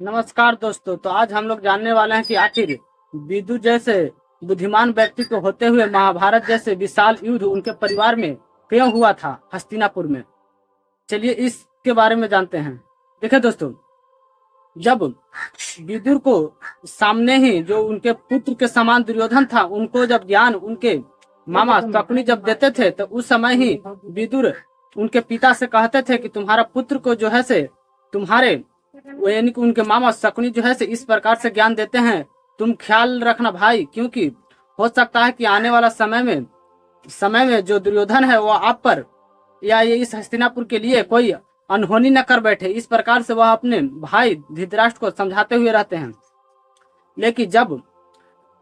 नमस्कार दोस्तों। तो आज हम लोग जानने वाले हैं कि आखिर विदुर जैसे बुद्धिमान व्यक्ति को होते हुए महाभारत जैसे विशाल युद्ध उनके परिवार में क्यों हुआ था हस्तिनापुर में। चलिए इसके बारे में जानते हैं। देखिए दोस्तों, जब विदुर को सामने ही जो उनके पुत्र के समान दुर्योधन था, उनको जब ज्ञान उनके मामा शकुनी जब देते थे तो उस समय ही विदुर उनके पिता से कहते थे कि तुम्हारा पुत्र को जो है से तुम्हारे यानी कि उनके मामा शकुनी जो है से इस प्रकार से ज्ञान देते हैं, तुम ख्याल रखना भाई, क्योंकि हो सकता है कि आने वाला समय में जो दुर्योधन है वो आप पर या ये इस हस्तिनापुर के लिए कोई अनहोनी न कर बैठे। इस प्रकार से वह अपने भाई धृतराष्ट्र को समझाते हुए रहते हैं। लेकिन जब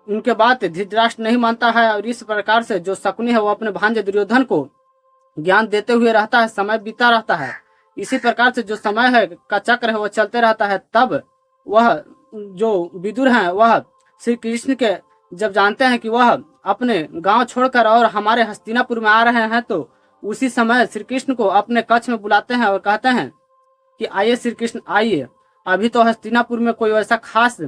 उनके बात धृतराष्ट्र नहीं मानता है और इस प्रकार से जो शकुनी है वो अपने भांजे दुर्योधन को ज्ञान देते हुए रहता है, समय बीता रहता है। इसी प्रकार से जो समय है का चक्र है वो चलते रहता है। तब वह जो विदुर हैं वह श्री कृष्ण के जब जानते हैं कि वह अपने गांव छोड़कर और हमारे हस्तिनापुर में आ रहे हैं, तो उसी समय श्री कृष्ण को अपने कक्ष में बुलाते हैं और कहते हैं कि आइए श्री कृष्ण आइए, अभी तो हस्तिनापुर में कोई ऐसा खास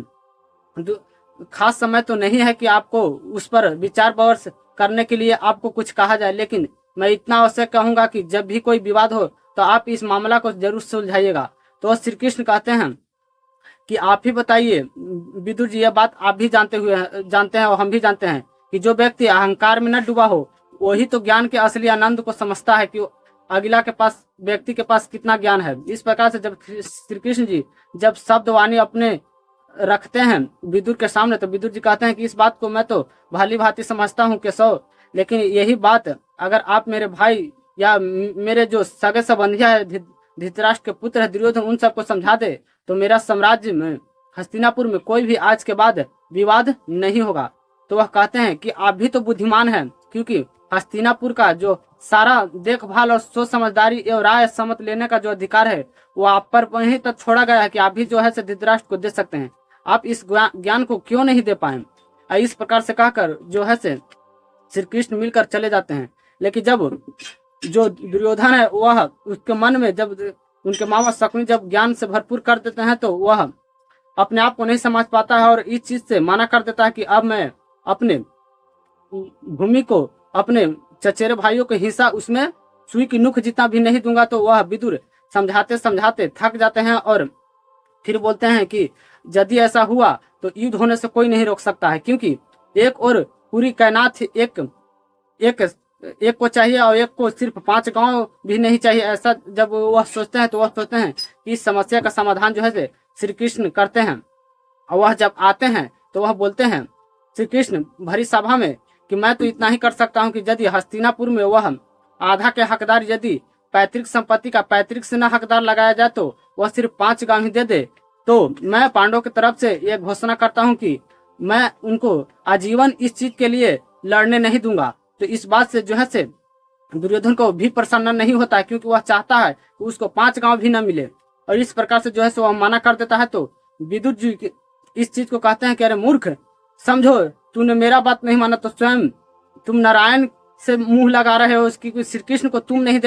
समय तो नहीं है कि आपको उस पर विचार विमर्श करने के लिए आपको कुछ कहा जाए, लेकिन मैं इतना अवश्य कहूंगा कि जब भी कोई विवाद हो तो आप इस मामला को जरूर सुलझाइएगा। तो श्री कृष्ण कहते हैं कि आप ही बताइए विदुर जी, यह बात आप भी जानते हैं और हम भी जानते हैं कि जो व्यक्ति अहंकार में न डूबा हो वही तो ज्ञान के असली आनंद को समझता है कि अगला के पास व्यक्ति के पास कितना ज्ञान है। इस प्रकार से जब श्री कृष्ण जी जब शब्द वाणी अपने रखते हैं विदुर के सामने, तो विदुर जी कहते हैं कि इस बात को मैं तो भली भांति समझता हूँ केशव, लेकिन यही बात अगर आप मेरे भाई या मेरे जो सगे संबंधिया है धृतराष्ट्र के पुत्र है दुर्योधन, उन सबको समझा दे तो मेरा साम्राज्य में हस्तिनापुर में कोई भी आज के बाद विवाद नहीं होगा। तो वह कहते हैं कि आप भी तो बुद्धिमान हैं, क्योंकि हस्तिनापुर का जो सारा देखभाल और सोच समझदारी एवं राय सम्मत लेने का जो अधिकार है वो आप पर वहीं तक छोड़ा गया है कि आप भी जो है धृतराष्ट्र को दे सकते हैं। आप इस ज्ञान को क्यों नहीं दे पाए। इस प्रकार से कहकर जो है श्री कृष्ण मिलकर चले जाते हैं। लेकिन जब जो दुर्योधन है वह उसके मन में जब उनके मामा शकुनी जब ज्ञान से भरपूर कर देते हैं तो वह अपने आप को नहीं समझ पाता है और इस चीज से मना कर देता है कि अब मैं अपने भूमि को अपने चचेरे भाइयों को हिस्सा उसमें सुई की नुख जितना भी नहीं दूंगा। तो वह विदुर समझाते समझाते थक जाते हैं और फिर बोलते हैं कि यदि ऐसा हुआ तो युद्ध होने से कोई नहीं रोक सकता है, क्योंकि एक और पूरी कायनात एक को चाहिए और एक को सिर्फ 5 गांव भी नहीं चाहिए। ऐसा जब वह सोचते हैं तो वह सोचते हैं कि इस समस्या का समाधान जो है श्री कृष्ण करते हैं। और वह जब आते हैं तो वह बोलते हैं श्री कृष्ण भरी सभा में कि मैं तो इतना ही कर सकता हूँ कि यदि हस्तिनापुर में वह आधा के हकदार यदि पैतृक संपत्ति का पैतृक से न हकदार लगाया जाए तो वह सिर्फ 5 गांव ही दे दे, तो मैं पांडवों की तरफ से यह घोषणा करता हूँ कि मैं उनको आजीवन इस चीज के लिए लड़ने नहीं दूंगा। तो इस बात से जो है दुर्योधन को भी प्रसन्न नहीं होता है, क्योंकि वह चाहता है कि उसको 5 गांव भी न मिले और इस प्रकार से जो है वह मना कर देता है। तो विदुर जी इस चीज को कहते हैं कि अरे मूर्ख, समझो तूने मेरा बात नहीं माना तो स्वयं तुम नारायण से मुंह लगा रहे हो। उसकी श्री कृष्ण को तुम नहीं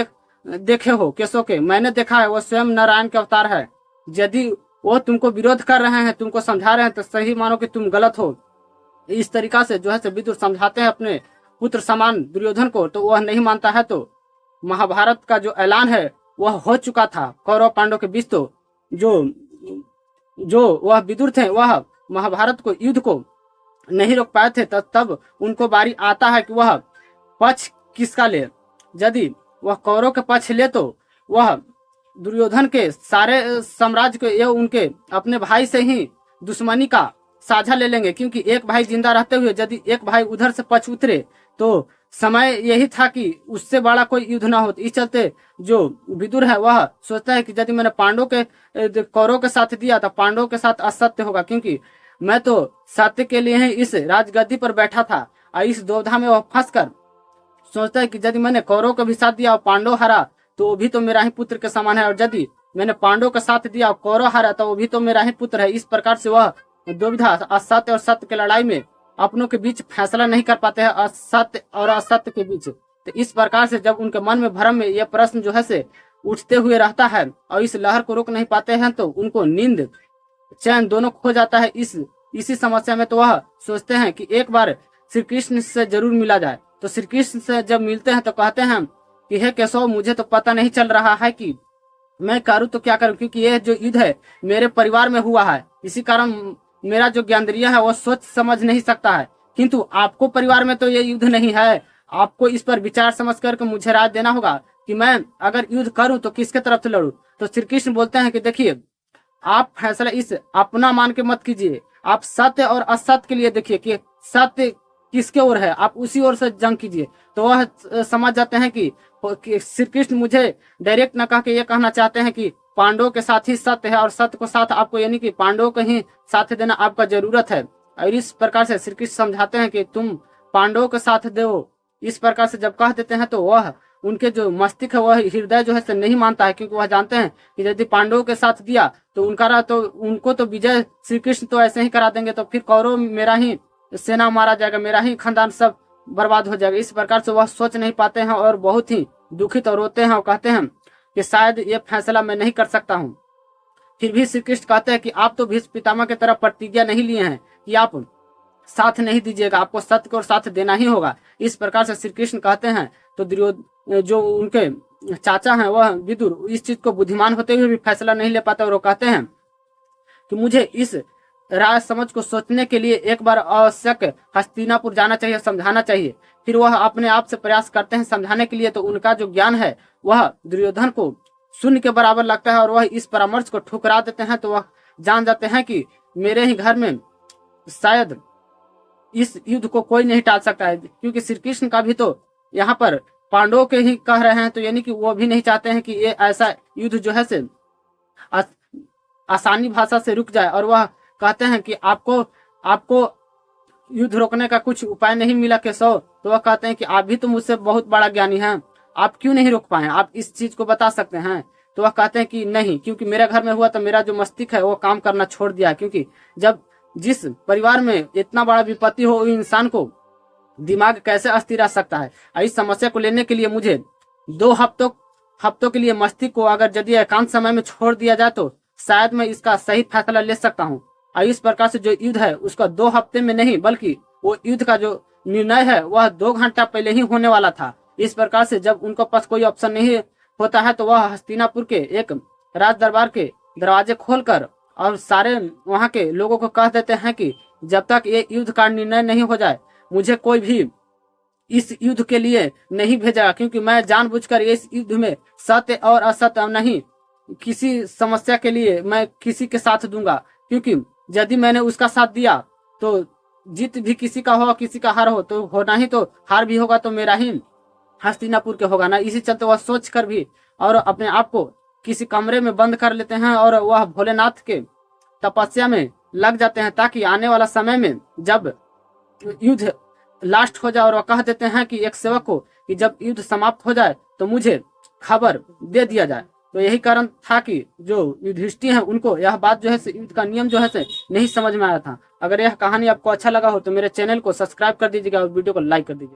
देखे हो केशव के, मैंने देखा है, वो स्वयं नारायण के अवतार है। यदि वो तुमको विरोध कर रहे हैं, तुमको समझा रहे हैं, तो सही मानो कि तुम गलत हो। इस तरीका से जो है विदुर समझाते हैं अपने पुत्र समान दुर्योधन को, तो वह नहीं मानता है। तो महाभारत का जो ऐलान है वह हो चुका था कौरव पांडव के बीच। तो जो वह विदुर थे वह महाभारत को युद्ध को नहीं रोक पाए थे। तब उनको बारी आता है कि वह पक्ष किसका ले। यदि वह कौरव के पक्ष ले तो वह दुर्योधन के सारे साम्राज्य को ये उनके अपने भाई से ही दुश्मनी का साझा ले लेंगे, क्योंकि एक भाई जिंदा रहते हुए यदि एक भाई उधर से पक्ष उतरे तो समय यही था कि उससे बड़ा कोई युद्ध ना हो। इस चलते जो विदुर है वह सोचता है कि यदि मैंने कौरव के साथ दिया तो पांडवों के साथ असत्य होगा, क्योंकि मैं तो सत्य के लिए ही इस राजगद्दी पर बैठा था। और इस दुविधा में वह फंसकर सोचता है कि यदि मैंने कौरव का भी साथ दिया और पांडव हारा तो वो भी तो मेरा ही पुत्र के समान है, और यदि मैंने पांडव का साथ दिया और कौरव हारा तो वो भी तो मेरा ही पुत्र है। इस प्रकार से वह दुविधा असत्य और सत्य की लड़ाई में अपनों के बीच फैसला नहीं कर पाते हैं, असत्य और असत्य के बीच। तो इस प्रकार से जब उनके मन में भ्रम में यह प्रश्न जो है उठते हुए रहता है और इस लहर को रोक नहीं पाते हैं, तो उनको नींद चैन दोनों खो जाता है इसी समस्या में। तो वह सोचते हैं कि एक बार श्री कृष्ण से जरूर मिला जाए। तो श्री कृष्ण से जब मिलते हैं तो कहते हैं कि हे केशव, मुझे तो पता नहीं चल रहा है कि मैं करूँ तो क्या करूँ, क्योंकि यह जो युद्ध है मेरे परिवार में हुआ है, इसी कारण मेरा जो ज्ञानेंद्रिय है वो सोच समझ नहीं सकता है। किंतु आपको परिवार में तो ये युद्ध नहीं है, आपको इस पर विचार समझ करके मुझे राय देना होगा कि मैं अगर युद्ध करूं तो किसके तरफ से लड़ूं। तो श्री कृष्ण बोलते हैं कि देखिए, आप फैसला इस अपना मान के मत कीजिए, आप सत्य और असत्य के लिए देखिए कि सत्य किसके ओर है, आप उसी ओर से जंग कीजिए। तो वह समझ जाते हैं कि श्री कृष्ण मुझे डायरेक्ट न कह के ये कहना चाहते हैं कि पांडवों के साथ ही सत्य है और सत्य को साथ आपको, यानी कि पांडवों को ही साथ देना आपका जरूरत है। और इस प्रकार से श्री कृष्ण समझाते हैं कि तुम पांडवों के साथ दो। इस प्रकार से जब कह देते हैं तो वह उनके जो मस्तिष्क है वह हृदय जो है से नहीं मानता है, क्योंकि वह जानते हैं कि यदि पांडवों के साथ दिया तो उनको तो विजय श्री कृष्ण तो ऐसे ही करा देंगे, तो फिर कौरव मेरा ही सेना मारा जाएगा, मेरा ही खानदान सब बर्बाद हो जाएगा। इस प्रकार से वह सोच नहीं पाते हैं और बहुत ही दुखित और रोते हैं और कहते हैं कि शायद ये फैसला मैं नहीं कर सकता हूँ। फिर भी श्री कृष्ण कहते हैं कि आप तो भीष्म पितामह की तरफ प्रतिज्ञा नहीं लिए हैं कि आप साथ नहीं दीजिएगा, आपको सत्य को साथ देना ही होगा। इस प्रकार से श्री कृष्ण कहते हैं। तो दुर्योधन जो उनके चाचा हैं वह विदुर इस चीज को बुद्धिमान होते हुए भी फैसला नहीं ले पाते और वो कहते हैं कि मुझे इस राय समझ को सोचने के लिए एक बार आवश्यक हस्तिनापुर जाना चाहिए, समझाना चाहिए। फिर वह अपने आप से प्रयास करते हैं समझाने के लिए। तो उनका जो ज्ञान है वह दुर्योधन को शून्य के बराबर लगता है और वह इस परामर्श को ठुकरा देते हैं। तो वह जान जाते हैं कि मेरे ही घर में शायद इस युद्ध को कोई नहीं टाल सकता है, क्योंकि श्री कृष्ण का भी तो यहाँ पर पांडवों के ही कह रहे हैं, तो यानी कि वो भी नहीं चाहते हैं कि ये ऐसा युद्ध जो है से आसानी भाषा से रुक जाए। और वह कहते हैं कि आपको युद्ध रोकने का कुछ उपाय नहीं मिला केशव। तो वह कहते हैं कि आप भी तो मुझसे बहुत बड़ा ज्ञानी हैं, आप क्यों नहीं रोक पाए, आप इस चीज को बता सकते हैं। तो वह कहते हैं कि नहीं, क्योंकि मेरे घर में हुआ तो मेरा जो मस्तिष्क है वो काम करना छोड़ दिया, क्योंकि जब जिस परिवार में इतना बड़ा विपत्ति हो इंसान को दिमाग कैसे अस्थिर रह सकता है। इस समस्या को लेने के लिए मुझे 2 हफ्तों के लिए मस्तिष्क को अगर यदि एकांत समय में छोड़ दिया जाए तो शायद मैं इसका सही फैसला ले सकता हूँ। और इस प्रकार से जो युद्ध है उसका 2 हफ्ते में नहीं, बल्कि वो युद्ध का जो निर्णय है वह 2 घंटा पहले ही होने वाला था। इस प्रकार से जब उनके पास कोई ऑप्शन नहीं होता है तो वह हस्तिनापुर के एक राज दरबार के दरवाजे खोलकर और सारे वहां के लोगों को कह देते हैं कि जब तक ये युद्ध का निर्णय नहीं हो जाए मुझे कोई भी इस युद्ध के लिए नहीं भेजेगा, क्योंकि मैं जानबूझकर इस युद्ध में सत्य और असत्य नहीं, किसी समस्या के लिए मैं किसी के साथ दूंगा, क्योंकि यदि मैंने उसका साथ दिया तो जीत भी किसी का हो किसी का हार हो, तो होना ही तो हार भी होगा तो मेरा ही हस्तिनापुर के होगा ना। इसी चलते वह सोच कर भी और अपने आप को किसी कमरे में बंद कर लेते हैं और वह भोलेनाथ के तपस्या में लग जाते हैं, ताकि आने वाला समय में जब युद्ध लास्ट हो जाए और वह कह देते हैं कि एक सेवक को कि जब युद्ध समाप्त हो जाए तो मुझे खबर दे दिया जाए। तो यही कारण था कि जो युधिष्ठिर हैं उनको यह बात जो है युद्ध का नियम जो है नहीं समझ में आया था। अगर यह कहानी आपको अच्छा लगा हो तो मेरे चैनल को सब्सक्राइब कर दीजिएगा और वीडियो को लाइक कर दीजिएगा।